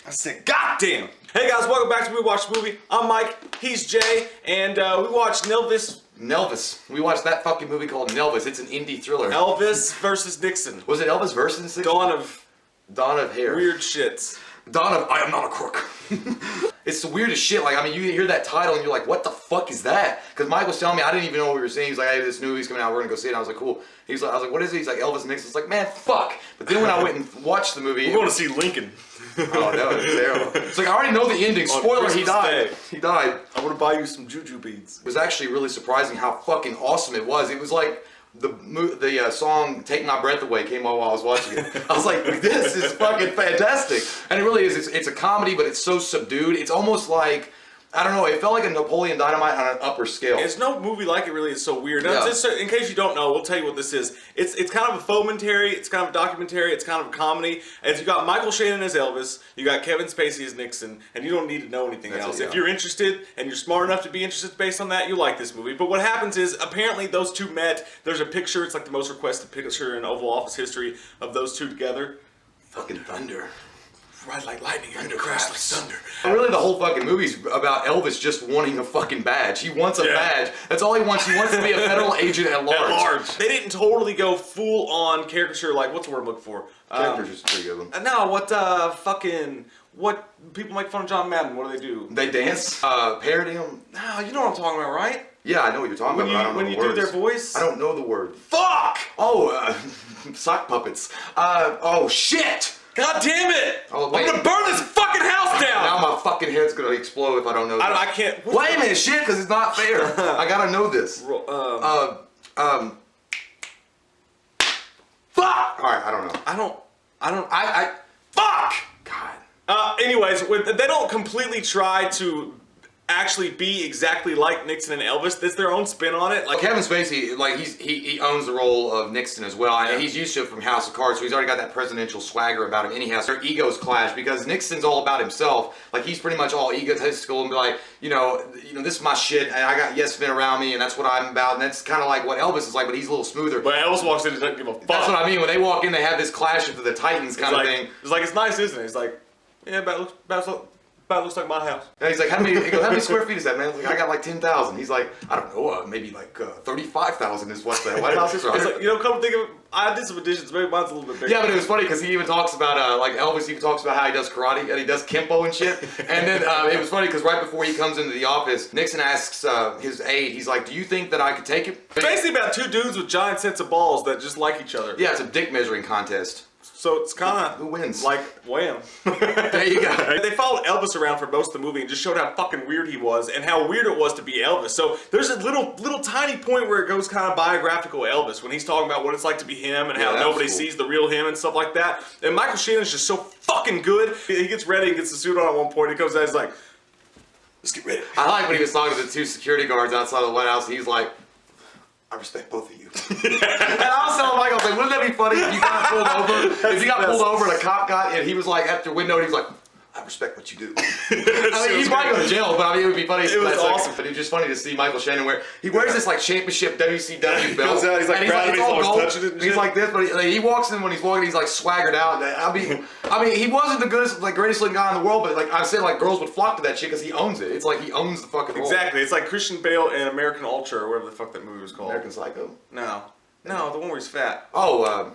I said, goddamn! Hey guys, welcome back to We Watch the Movie. I'm Mike, he's Jay, and we watched Nelvis. We watched that fucking movie called Nelvis. It's an indie thriller. Elvis versus Nixon. Was it Elvis versus Nixon? Dawn of Hair. Weird shits. Dawn of I am not a crook. It's the weirdest shit. Like, I mean, you hear that title and you're like, what the fuck is that? Because Mike was telling me, I didn't even know what we were saying. He's like, hey, this movie's coming out, we're gonna go see it. And I was like, cool. I was like, what is it? He's like, Elvis and Nixon. It's like, man, fuck. But then when I went and watched the movie, we're going to see Lincoln. Oh, that was terrible. It's like, I already know the ending. Spoiler, he died. He died. I want to buy you some juju beads. It was actually really surprising how fucking awesome it was. It was like the song "Take My Breath Away" came on while I was watching it. I was like, this is fucking fantastic. And it really is. It's a comedy, but it's so subdued. It's almost like, I don't know, it felt like a Napoleon Dynamite on an upper scale. There's no movie like it, really. It's so weird. Now, Yeah. just in case you don't know, we'll tell you what this is. It's kind of a fomentary, it's kind of a documentary, it's kind of a comedy. As you got Michael Shannon as Elvis, you got Kevin Spacey as Nixon, and you don't need to know anything else. If you're interested, and you're smart enough to be interested based on that, you like this movie. But what happens is, apparently those two met. There's a picture, it's like the most requested picture in Oval Office history of those two together. Fucking thunder. Ride like lightning, thunder crash like thunder. Really, the whole fucking movie's about Elvis just wanting a fucking badge. He wants a badge. That's all he wants. He wants to be a federal agent at large. They didn't totally go full on caricature, like, what's the word I'm looking for? Characters is pretty good one. No, what people make fun of John Madden, what do they do? They dance, parody him. No, you know what I'm talking about, right? Yeah, I know what you're talking about, but I don't know the words. When you do their voice? I don't know the word. Fuck! Oh, sock puppets. Oh, shit! God damn it! Oh, I'm gonna burn this fucking house down! Now my fucking head's gonna explode if I don't know this. I can't. Wait a minute, shit, because it's not fair. I gotta know this. Fuck! Alright, I don't know. Fuck! God. Anyways, they don't completely try to actually be exactly like Nixon and Elvis. That's their own spin on it. Like Kevin Spacey, like he owns the role of Nixon as well. I mean, he's used to it from House of Cards, so he's already got that presidential swagger about him. Anyhow, so their egos clash because Nixon's all about himself. Like he's pretty much all egotistical and be like, you know, this is my shit, and I got yes men around me, and that's what I'm about. And that's kind of like what Elvis is like, but he's a little smoother. But Elvis walks in and doesn't give a fuck. That's what I mean. When they walk in, they have this clash of the Titans kind of thing. It's like, it's nice, isn't it? It's like, yeah, about looks like my house. And he's like, how many square feet is that, man? Like, I got like 10,000. He's like, I don't know, maybe like 35,000 is what the White House is. It's like, you know, come think of it, I did some additions, maybe mine's a little bit bigger. Yeah, but it was funny because he even talks about, like Elvis even talks about how he does karate and he does Kempo and shit. And then it was funny because right before he comes into the office, Nixon asks his aide, he's like, do you think that I could take it? It's basically about two dudes with giant sets of balls that just like each other. Yeah, it's a dick measuring contest. So it's kind of who wins? Like Wham. There you go. They followed Elvis around for most of the movie and just showed how fucking weird he was and how weird it was to be Elvis. So there's a little tiny point where it goes kind of biographical Elvis when he's talking about what it's like to be him and how nobody sees the real him and stuff like that. And Michael Shannon's just so fucking good. He gets ready and gets the suit on at one point. He comes out, he's like, let's get ready. I like when he was talking to the two security guards outside of the White House. He's like, I respect both of you. And I was telling Michael, I was like, wouldn't that be funny if you got pulled over? If you got pulled over and a cop got, and he was like at the window, and he was like, I respect what you do. I mean, he's probably going to jail, but I mean, it would be funny. It was awesome. But it's just funny to see Michael Shannon he wears this like championship WCW belt. He's like, it's all gold. He's like this, but he walks in when he's walking, he's like swaggered out. I mean, he wasn't the greatest looking guy in the world, but like I said, like girls would flock to that shit because he owns it. It's like he owns the fucking role. Exactly. It's like Christian Bale in American Ultra or whatever the fuck that movie was called. American Psycho. No, the one where he's fat. Oh,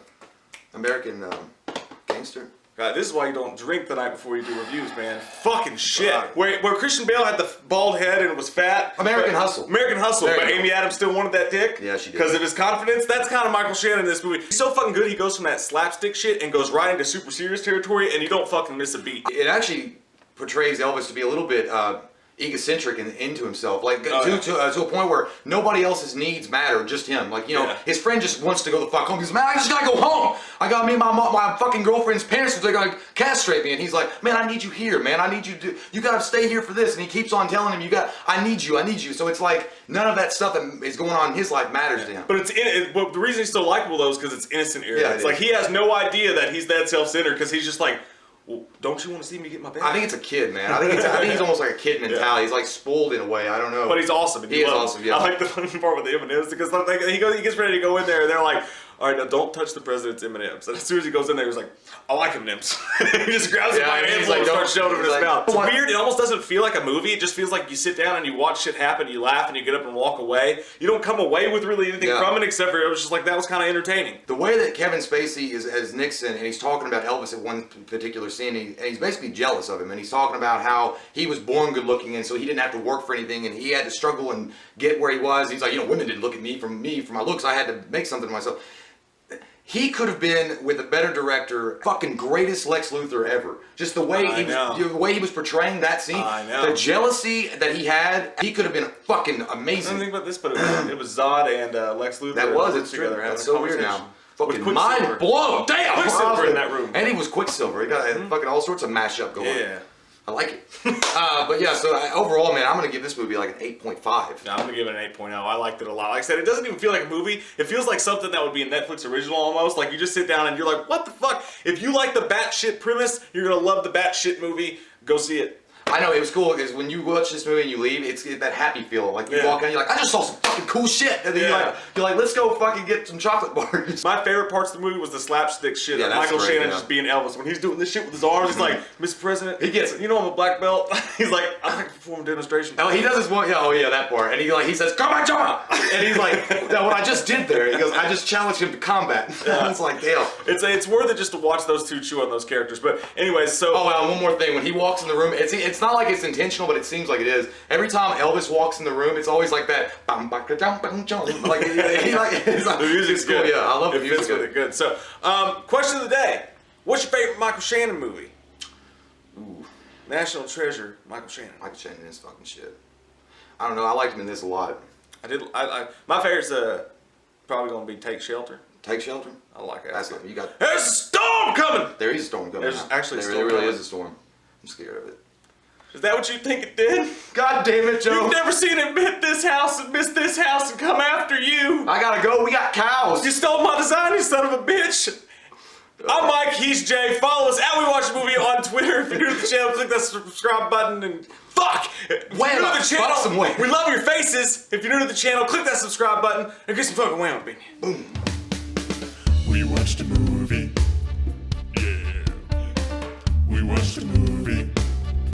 American Gangster. God, this is why you don't drink the night before you do reviews, man. Fucking shit. Where Christian Bale had the bald head and was fat. American Hustle. But Amy Adams still wanted that dick. Yeah, she did. Because of his confidence. That's kind of Michael Shannon in this movie. He's so fucking good, he goes from that slapstick shit and goes right into super serious territory, and you don't fucking miss a beat. It actually portrays Elvis to be a little bit egocentric and into himself, like to a point where nobody else's needs matter, just him. Like, you know, his friend just wants to go the fuck home. He's, man, I just gotta go home. I got me and my fucking girlfriend's parents, they're gonna castrate me. And he's like, man, I need you here, man. I need you to, you gotta stay here for this. And he keeps on telling him, I need you. So it's like, none of that stuff that is going on in his life matters to him. But but the reason he's so likable though is because it's innocent era. Yeah, it's like he has no idea that he's that self-centered because he's just like, well, don't you want to see me get my badge? I think it's a kid, man. I think he's almost like a kid mentality. He's like spoiled in a way. I don't know. But he's awesome. He is awesome. Yeah. I like the funny part with the M&M's because he gets ready to go in there, and they're like, all right, now don't touch the president's M&Ms. And as soon as he goes in there, he's like, I like M&Ms. He just grabs it by a handful and starts shoving them in his mouth. It's weird. It almost doesn't feel like a movie. It just feels like you sit down and you watch shit happen, you laugh, and you get up and walk away. You don't come away with really anything from it, except for it was just like, that was kind of entertaining. The way that Kevin Spacey is as Nixon, and he's talking about Elvis at one particular scene, and he's basically jealous of him, and he's talking about how he was born good looking, and so he didn't have to work for anything, and he had to struggle and get where he was. He's like, women didn't look at me for my looks. I had to make something of myself. He could have been, with a better director, fucking greatest Lex Luthor ever. Just the way the way he was portraying that scene, the jealousy that he had, he could have been fucking amazing. I don't think about this, but it was Zod and Lex Luthor. It's together. That's so weird now. Fucking mind blown. Damn! Quicksilver in that room. And he was Quicksilver. He got fucking all sorts of mashup going on. Yeah. I like it. But yeah, so overall, man, I'm going to give this movie like an 8.5. No, I'm going to give it an 8.0. I liked it a lot. Like I said, it doesn't even feel like a movie. It feels like something that would be a Netflix original almost. Like you just sit down and you're like, what the fuck? If you like the batshit premise, you're going to love the batshit movie. Go see it. I know, it was cool because when you watch this movie and you leave, it's that happy feel. Like you walk in, you're like, I just saw some fucking cool shit. And then you're like, let's go fucking get some chocolate bars. My favorite parts of the movie was the slapstick shit. Yeah, Michael Shannon just being Elvis. When he's doing this shit with his arms, he's like, Mr. President, he gets it. You know I'm a black belt. He's like, I'd like to perform a demonstration. Oh, he does this one, that part. And he says, come on, John! And he's like, no, what I just did there, he goes, I just challenged him to combat. It's like, damn. It's worth it just to watch those two chew on those characters. But anyways, so... Oh, one more thing. When he walks in the room, it's not like it's intentional, but it seems like it is. Every time Elvis walks in the room, it's always like that. Like the music's good. Yeah, I love the music. It's really good. So, question of the day: what's your favorite Michael Shannon movie? Ooh, National Treasure. Michael Shannon. Michael Shannon is fucking shit. I don't know. I liked him in this a lot. My favorite's probably gonna be Take Shelter. Take Shelter. I like it. That's you got. There's a storm coming. There is a storm coming. There's actually a storm. There really is a storm. I'm scared of it. Is that what you think it did? God damn it, Joe. You've never seen it hit this house and miss this house and come after you. I gotta go. We got cows. You stole my design, you son of a bitch. I'm Mike. He's Jay. Follow us at We Watch a Movie on Twitter. If you're new to the channel, click that subscribe button and fuck. If you're new to the channel, we love your faces. If you're new to the channel, click that subscribe button and get some fucking wham beanie. Boom. We watched a movie. Yeah. We watched a movie.